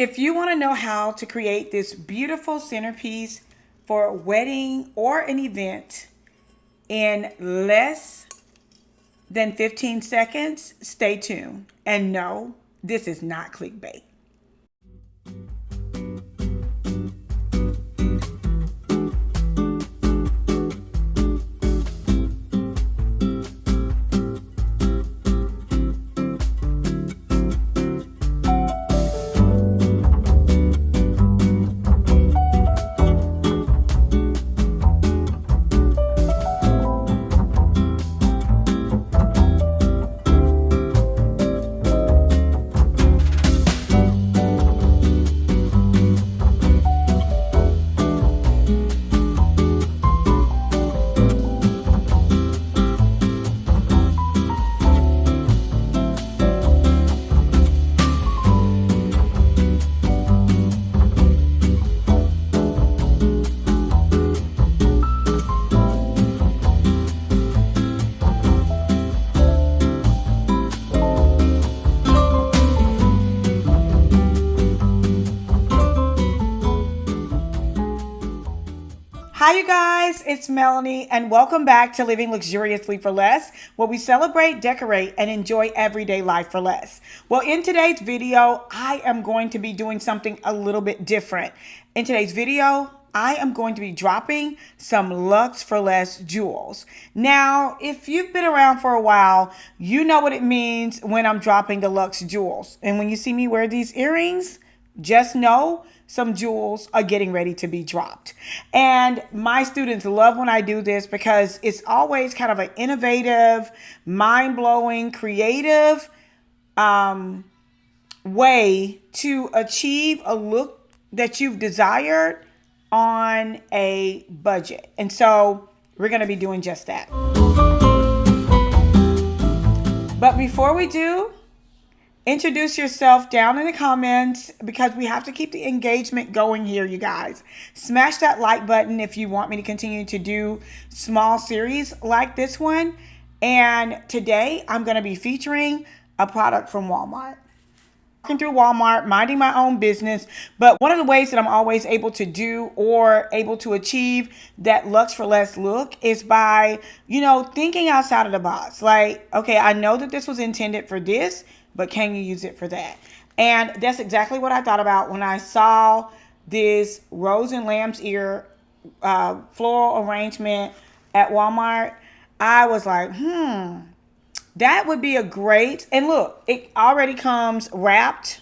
If you want to know how to create this beautiful centerpiece for a wedding or an event in less than 15 seconds, stay tuned. And no, this is not clickbait. Hi, you guys, it's Melanie, and welcome back to Living Luxuriously for Less, where we celebrate, decorate, and enjoy everyday life for less. Well, in today's video, I am going to be doing something a little bit different. In today's video, I am going to be dropping some Lux for Less jewels. Now, if you've been around for a while, you know what it means when I'm dropping the Lux jewels. And when you see me wear these earrings, just know some jewels are getting ready to be dropped. And my students love when I do this because it's always kind of an innovative, mind-blowing, creative way to achieve a look that you've desired on a budget. And so we're going to be doing just that. But before we do, introduce yourself down in the comments because we have to keep the engagement going here, you guys. Smash that like button if you want me to continue to do small series like this one. And today I'm going to be featuring a product from Walmart. Walking through Walmart, minding my own business. But one of the ways that I'm always able to do or able to achieve that Lux for Less look is by, thinking outside of the box. Like, okay, I know that this was intended for this, but can you use it for that? And that's exactly what I thought about when I saw this rose and lamb's ear floral arrangement at Walmart. I was like, that would be a great, and look, it already comes wrapped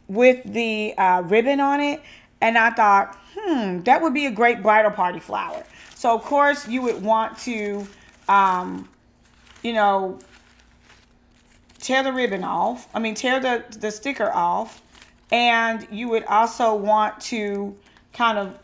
with the ribbon on it. And I thought, that would be a great bridal party flower. So of course you would want to, tear the ribbon off. Tear the sticker off. And you would also want to kind of,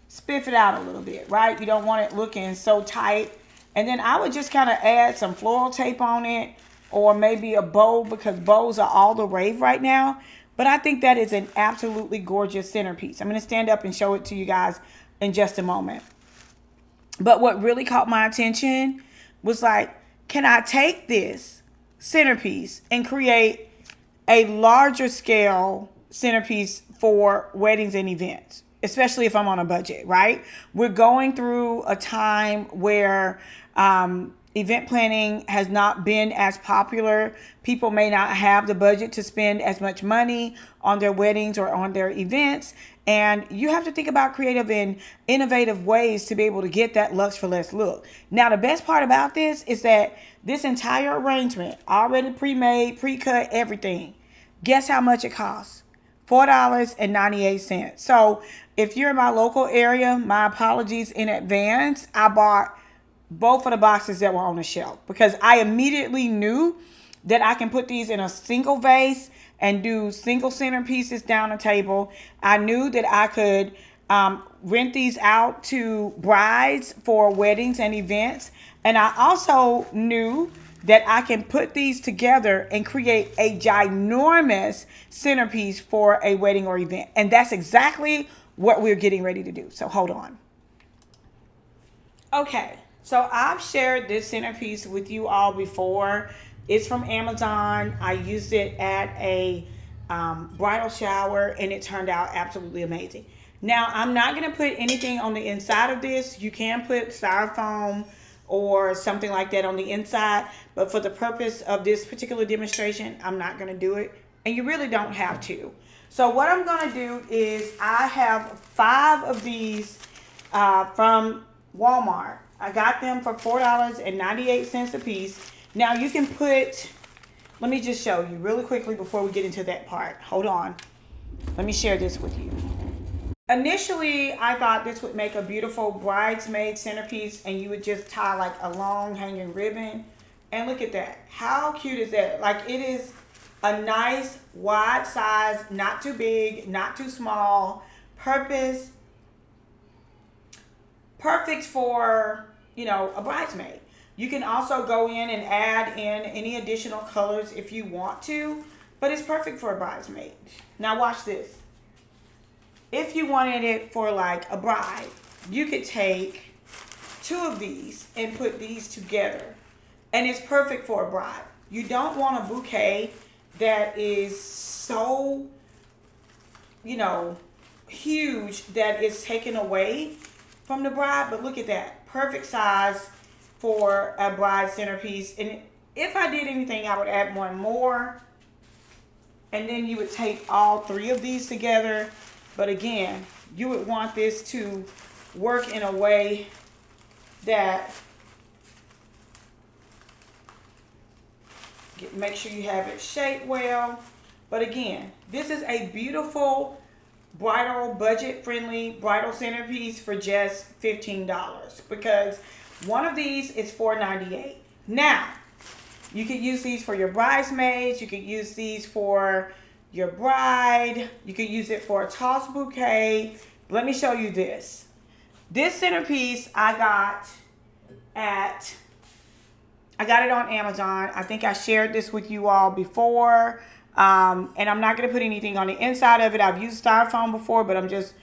spiff it out a little bit, right? You don't want it looking so tight. And then I would just kind of add some floral tape on it or maybe a bow because bows are all the rave right now. But I think that is an absolutely gorgeous centerpiece. I'm going to stand up and show it to you guys in just a moment. But what really caught my attention was like, can I take this centerpiece and create a larger scale centerpiece for weddings and events, especially if I'm on a budget, right? We're going through a time where event planning has not been as popular. People may not have the budget to spend as much money on their weddings or on their events. And you have to think about creative and innovative ways to be able to get that Lux for Less look. Now, the best part about this is that this entire arrangement, already pre-made, pre-cut, everything, guess how much it costs? $4.98. So if you're in my local area, my apologies in advance. I bought both of the boxes that were on the shelf because I immediately knew that I can put these in a single vase and do single centerpieces down the table. I knew that I could rent these out to brides for weddings and events. And I also knew that I can put these together and create a ginormous centerpiece for a wedding or event. And that's exactly what we're getting ready to do. So hold on. Okay, so I've shared this centerpiece with you all before. It's from Amazon. I used it at a bridal shower, and it turned out absolutely amazing. Now, I'm not going to put anything on the inside of this. You can put styrofoam or something like that on the inside, but for the purpose of this particular demonstration, I'm not going to do it, and you really don't have to. So what I'm going to do is I have 5 of these from Walmart. I got them for $4.98 a piece. Now you can put, let me just show you really quickly before we get into that part. Hold on. Let me share this with you. Initially, I thought this would make a beautiful bridesmaid centerpiece, and you would just tie like a long hanging ribbon. And look at that. How cute is that? Like, it is a nice wide size, not too big, not too small, perfect for, you know, a bridesmaid. You can also go in and add in any additional colors if you want to, but it's perfect for a bridesmaid. Now watch this. If you wanted it for like a bride, you could take 2 of these and put these together, and it's perfect for a bride. You don't want a bouquet that is so, you know, huge that it's taken away from the bride, but look at that. Perfect size for a bride centerpiece. And if I did anything, I would add one more, and then you would take all 3 of these together. But again, you would want this to work in a way that make sure you have it shaped well. But again, this is a beautiful bridal, budget-friendly bridal centerpiece for just $15, because one of these is $4.98. Now, you could use these for your bridesmaids. You could use these for your bride. You could use it for a toss bouquet. Let me show you this. This centerpiece I got it on Amazon. I think I shared this with you all before. And I'm not going to put anything on the inside of it. I've used styrofoam before, but I'm just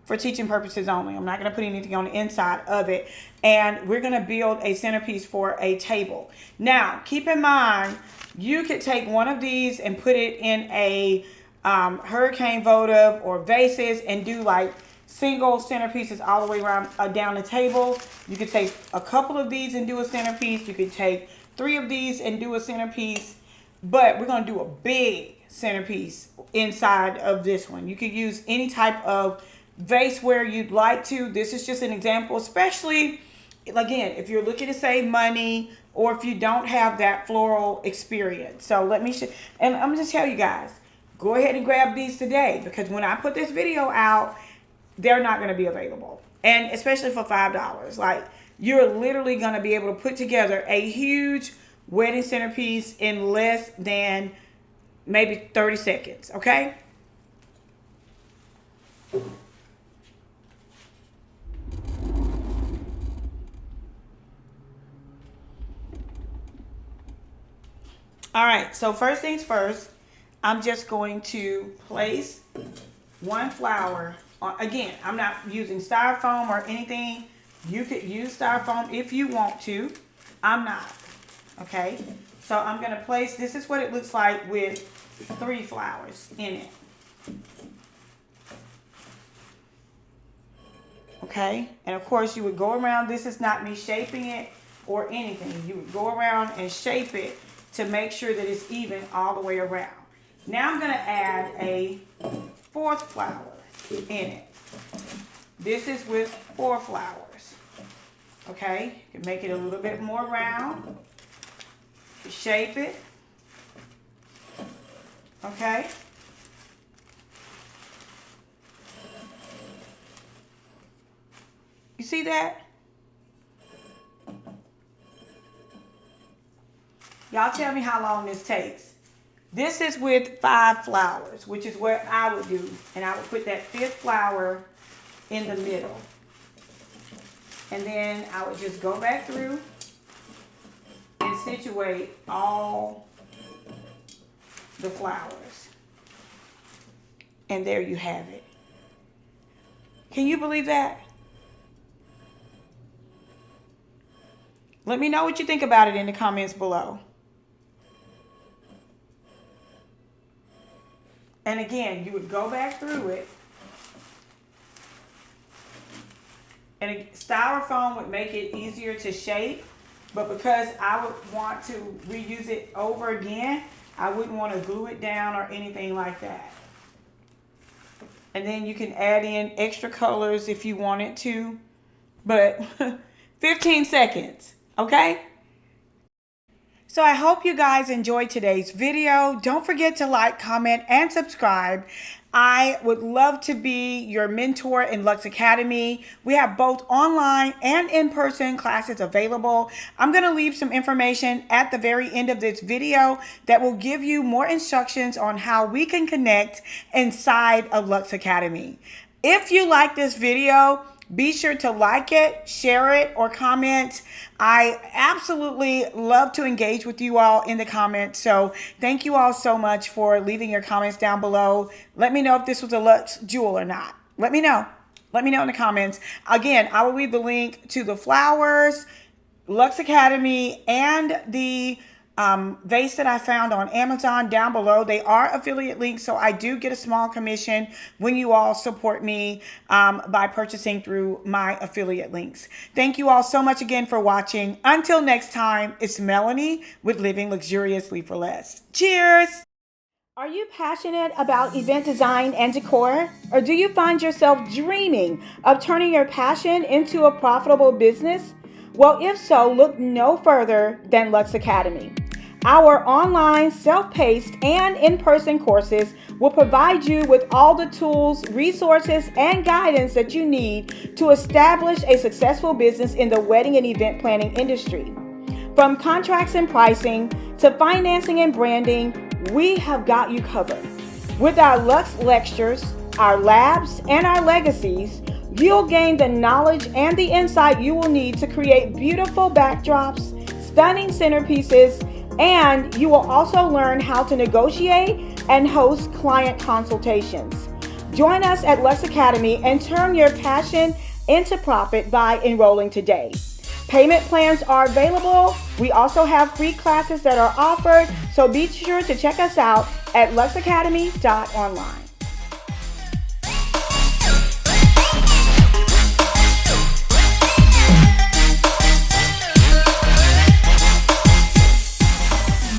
for teaching purposes only. I'm not going to put anything on the inside of it. And we're going to build a centerpiece for a table. Now, keep in mind, you could take one of these and put it in a hurricane votive or vases and do like single centerpieces all the way around down the table. You could take a couple of these and do a centerpiece. You could take 3 of these and do a centerpiece. But we're going to do a big centerpiece inside of this one. You could use any type of vaseware you'd like to. This is just an example, especially, again, if you're looking to save money or if you don't have that floral experience. So let me show, and I'm going to tell you guys, go ahead and grab these today, because when I put this video out, they're not going to be available. And especially for $5. Like, you're literally going to be able to put together a huge wedding centerpiece in less than maybe 30 seconds, okay? All right, so first things first, I'm just going to place one flower on. Again, I'm not using styrofoam or anything. You could use styrofoam if you want to. I'm not. Okay, so I'm going to place, this is what it looks like with 3 flowers in it. Okay, and of course you would go around, this is not me shaping it or anything. You would go around and shape it to make sure that it's even all the way around. Now I'm going to add a 4th flower in it. This is with 4 flowers. Okay, you can make it a little bit more round. Shape it. Okay. You see that? Y'all tell me how long this takes. This is with 5 flowers, which is what I would do. And I would put that 5th flower in the middle. And then I would just go back through and situate all the flowers. And there you have it. Can you believe that? Let me know what you think about it in the comments below. And again, you would go back through it. And styrofoam would make it easier to shape, but because I would want to reuse it over again, I wouldn't want to glue it down or anything like that. And then you can add in extra colors if you wanted to, but 15 seconds, okay? So I hope you guys enjoyed today's video. Don't forget to like, comment, and subscribe. I would love to be your mentor in Lux Academy. We have both online and in-person classes available. I'm going to leave some information at the very end of this video that will give you more instructions on how we can connect inside of Lux Academy. If you like this video, be sure to like it, share it, or comment. I absolutely love to engage with you all in the comments. So thank you all so much for leaving your comments down below. Let me know if this was a Lux jewel or not. Let me know. Let me know in the comments. Again, I will leave the link to the flowers, Lux Academy, and the vase that I found on Amazon down below. They are affiliate links, so I do get a small commission when you all support me by purchasing through my affiliate links. Thank you all so much again for watching. Until next time, it's Melanie with Living Luxuriously for Less. Cheers! Are you passionate about event design and decor? Or do you find yourself dreaming of turning your passion into a profitable business? Well, if so, look no further than Lux Academy. Our online, self-paced, and in-person courses will provide you with all the tools, resources, and guidance that you need to establish a successful business in the wedding and event planning industry. From contracts and pricing to financing and branding, we have got you covered. With our Lux lectures, our labs, and our legacies, you'll gain the knowledge and the insight you will need to create beautiful backdrops, stunning centerpieces, and you will also learn how to negotiate and host client consultations. Join us at Lux Academy and turn your passion into profit by enrolling today. Payment plans are available. We also have free classes that are offered, so be sure to check us out at luxacademy.online.